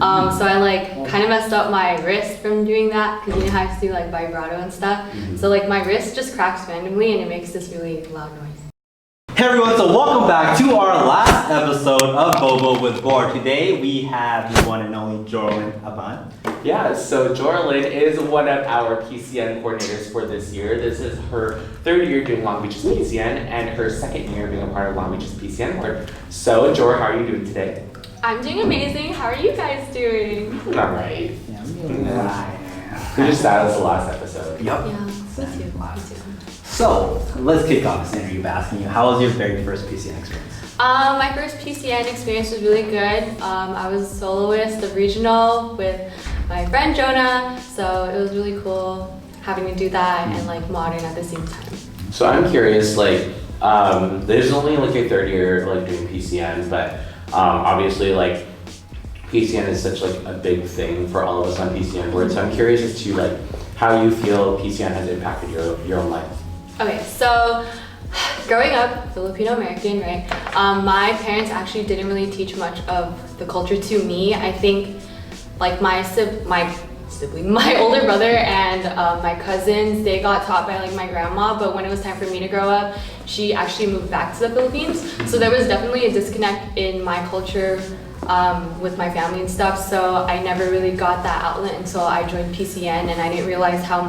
So I like kind of messed up my wrist from doing that because you know how I have to do like vibrato and stuff. So like my wrist just cracks randomly and it makes this really loud noise. Hey everyone, so welcome back to our last episode of Boba With Board. Today we have the one and only Jorelyn Aban. Yeah, so Jorelyn is one of our PCN coordinators for this year. This is her third year doing Long Beach's PCN and her second year being a part of Long Beach's PCN Board. So Jor, how are you doing today? I'm doing amazing. How are you guys doing? All right. We just sad as the last episode. Yep. Yeah, me too. So let's kick off this interview by asking you, how was your very first PCN experience? My first PCN experience was really good. I was a soloist of regional with my friend Jonah, so it was really cool having to do that and like modern at the same time. So I'm curious, like, this is only like your third year like doing PCN, but obviously like PCN is such like a big thing for all of us on PCN Board. So I'm curious as to like how you feel PCN has impacted your own life. Okay, so growing up Filipino American, right? My parents actually didn't really teach much of the culture to me. I think like my older brother and my cousins, they got taught by like my grandma, but when it was time for me to grow up, she actually moved back to the Philippines. So there was definitely a disconnect in my culture with my family and stuff. So I never really got that outlet until I joined PCN, and I didn't realize how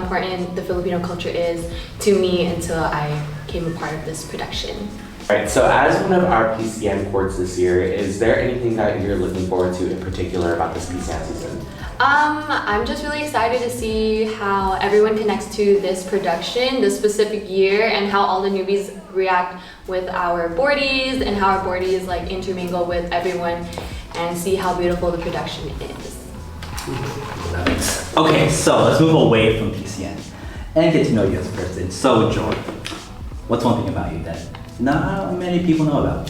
important the Filipino culture is to me until I became a part of this production. All right, so as one of our PCN courts this year, is there anything that you're looking forward to in particular about this PCN season? I'm just really excited to see how everyone connects to this production, this specific year, and how all the newbies react with our boardies and how our boardies like intermingle with everyone and see how beautiful the production is. Okay, so let's move away from PCN and get to know you as a person. So Jordan, what's one thing about you that not many people know about?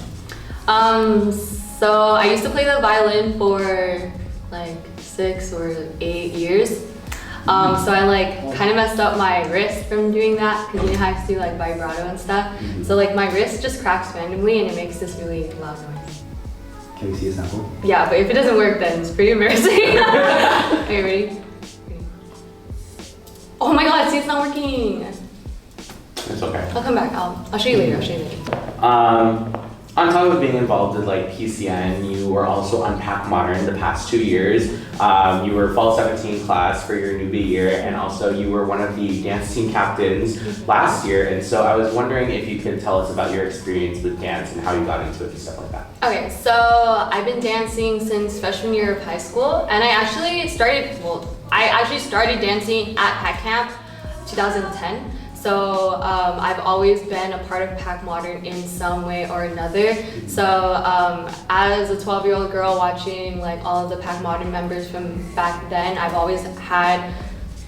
So I used to play the violin for like 6 or 8 years. So I like kind of messed up my wrist from doing that because you know how I have to do like vibrato and stuff. So like my wrist just cracks randomly and it makes this really loud noise. Can we see a sample? Yeah, but if it doesn't work, then it's pretty embarrassing. Are you ready? Oh my god, see, it's not working. It's okay. I'll come back. I'll show you later. On top of being involved in like PCN, you were also on Pac Modern the past 2 years. You were fall 17 class for your newbie year, and also you were one of the dance team captains last year. And so I was wondering if you could tell us about your experience with dance and how you got into it and stuff like that. Okay, so I've been dancing since freshman year of high school, and I actually started dancing at Pac Camp 2010. So I've always been a part of Pac Modern in some way or another. So as a 12-year-old girl watching like all of the Pac Modern members from back then, I've always had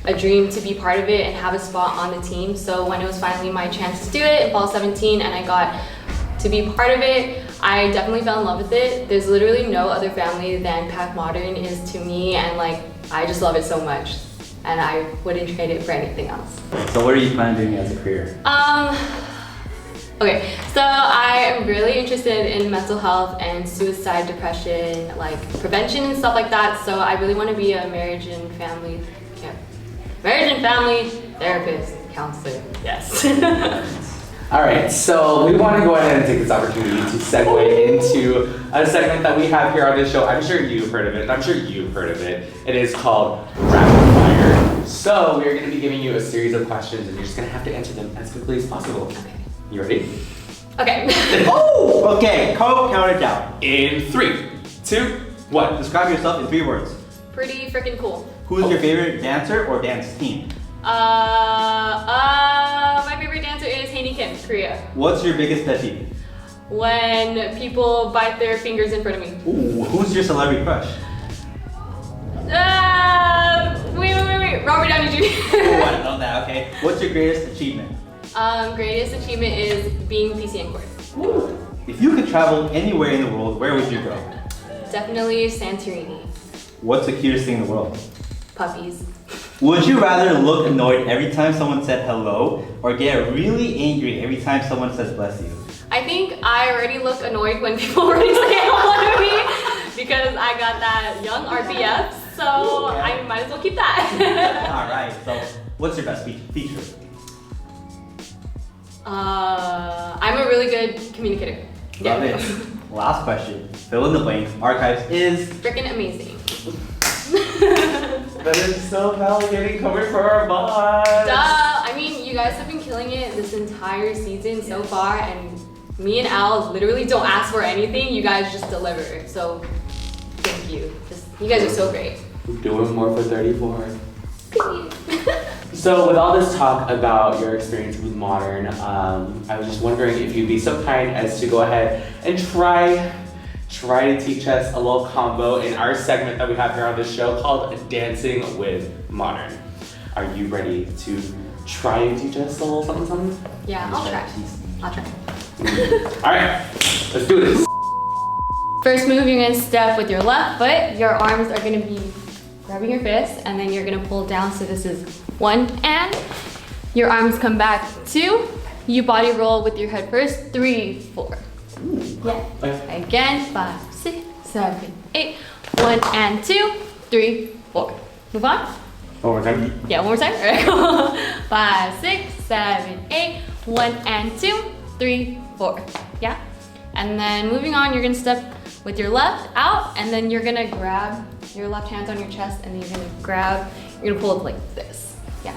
a dream to be part of it and have a spot on the team. So when it was finally my chance to do it in fall 17 and I got to be part of it, I definitely fell in love with it. There's literally no other family than Pac Modern is to me, and like I just love it so much. And I wouldn't trade it for anything else. So what are you planning on doing as a career? Okay, so I am really interested in mental health and suicide, depression, like prevention and stuff like that. So I really want to be a marriage and family therapist, counselor, yes. All right, so we want to go ahead and take this opportunity to segue into a segment that we have here on this show. I'm sure you've heard of it, and I'm sure you've heard of it. It is called Rapid Fire. So we're going to be giving you a series of questions, and you're just going to have to answer them as quickly as possible. Okay. You ready? Okay. Oh! Okay, count it down. In 3, 2, 1. Describe yourself in 3 words. Pretty freaking cool. Who's your favorite dancer or dance team? My favorite dancer is Hae Kim, Korea. What's your biggest pet peeve? When people bite their fingers in front of me. Ooh, who's your celebrity crush? Wait. Robert Downey Jr. Oh, I don't know that, okay. What's your greatest achievement? Greatest achievement is being PCN Board. Ooh. If you could travel anywhere in the world, where would you go? Definitely Santorini. What's the cutest thing in the world? Puppies. Would you rather look annoyed every time someone said hello, or get really angry every time someone says bless you? I think I already look annoyed when people already say hello to me. because I got that young RBF, so I might as well keep that. All right. So, what's your best feature? I'm a really good communicator. Love it. Last question. Fill in the blanks. Archives is freaking amazing. That is so validating coming from our boss. Duh. I mean, you guys have been killing it this entire season so far, and me and Al literally don't ask for anything. You guys just deliver. So, thank you. You guys are so great. Doing more for 34. So with all this talk about your experience with Modern, I was just wondering if you'd be so kind as to go ahead and try to teach us a little combo in our segment that we have here on this show called Dancing with Modern. Are you ready to try and teach us a little something something? Yeah, I'll try. All right, let's do this. First move, you're gonna step with your left foot. Your arms are gonna be grabbing your fist, and then you're gonna pull down. So this is 1 and your arms come back 2. You body roll with your head first. 3, 4. Yeah. Okay. Again. 5, 6, 7, 8. 1 and 2, 3, 4. Move on. One more time. Yeah, one more time. All right. 5, 6, 7, 8. 1 and 2, 3, 4. Yeah. And then moving on, you're gonna step with your left out, and then you're gonna grab your left hand on your chest, and then you're gonna pull it like this. Yeah.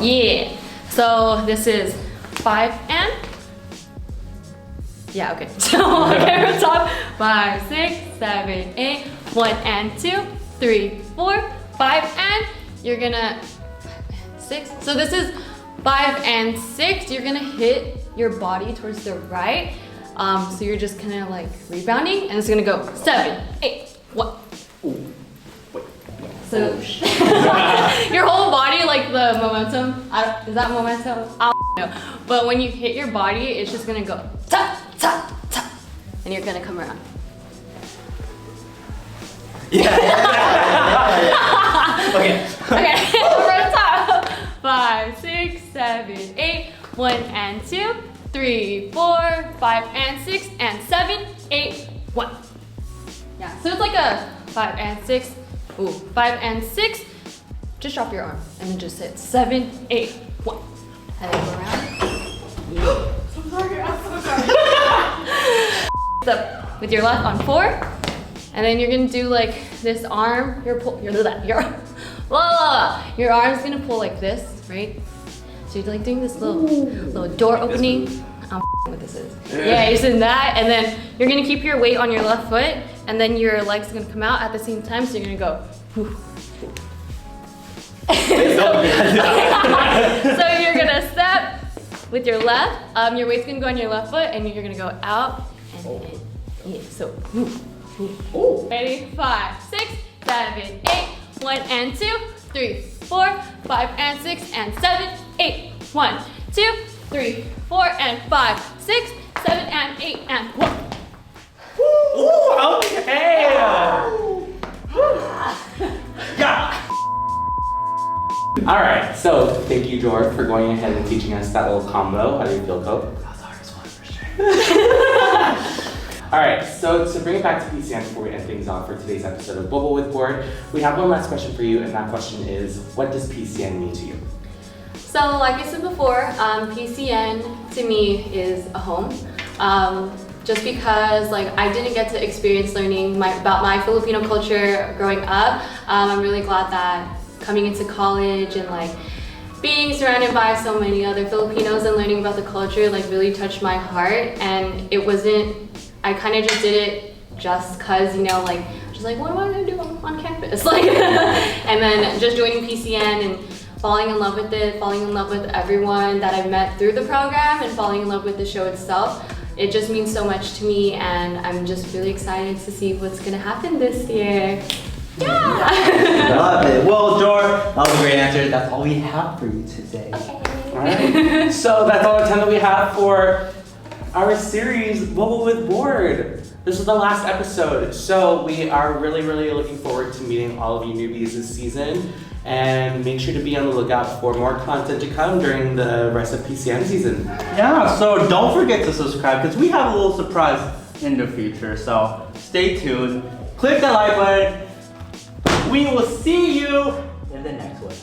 Yeah. So this is 5 and. Yeah, okay. So camera top. 5, 6, 7, 8. 1 and 2, 3, 4, 5 and you're gonna 6. So this is 5 and 6. You're gonna hit your body towards the right. So you're just kind of like rebounding, and it's gonna go 7, 8, 1. Ooh. So your whole body, like the momentum. Is that momentum? I don't know. But when you hit your body, it's just gonna go ta ta ta, and you're gonna come around. Yeah. Okay. Okay. Over the top. 5, 6, 7, 8. 1 and 2, 3, 4, 5 and 6 and 7, 8, 1. Yeah. So it's like a 5 and 6. Ooh, 5 and 6. Just drop your arm and then just hit 7, 8, 1. And then go around. Yeah. I'm sorry, I'm so sorry. Step with your left on 4. And then you're gonna do like this arm. Your arm's gonna pull like this, right? So you're like doing this little door opening. I don't know what this is. Yeah, you're doing that, and then you're gonna keep your weight on your left foot, and then your legs are gonna come out at the same time. So you're gonna go. So you're gonna step with your left. Your weight's gonna go on your left foot, and you're gonna go out and in. Yeah. So. Ready? 5, 6, 7, 8. 1 and 2, 3, 4, 5 and 6 and 7, 8. 1, 2, 3, 4 and 5, 6, 7 and 8 and 1. Ooh, okay. Yeah. All right. So thank you, Jor, for going ahead and teaching us that little combo. How do you feel, Coach? That was the hardest one for sure. All right, so to bring it back to PCN before we end things off for today's episode of Boba With Board, we have one last question for you, and that question is, what does PCN mean to you? So like I said before, PCN to me is a home. Just because like I didn't get to experience learning about my Filipino culture growing up, I'm really glad that coming into college and like being surrounded by so many other Filipinos and learning about the culture like really touched my heart. And it wasn't, I kind of just did it just cause, you know, like just like what am I gonna do on campus? Like, and then just joining PCN and falling in love with it, falling in love with everyone that I met through the program, and falling in love with the show itself. It just means so much to me, and I'm just really excited to see what's gonna happen this year. Yeah! Love it. Well, Jor, that was a great answer. That's all we have for you today. All right. So that's all the time that we have for our series, Boba With Board. This is the last episode, so we are really, really looking forward to meeting all of you newbies this season. And make sure to be on the lookout for more content to come during the rest of PCN season. Yeah, so don't forget to subscribe because we have a little surprise in the future. So stay tuned. click that like button. We will see you in the next one.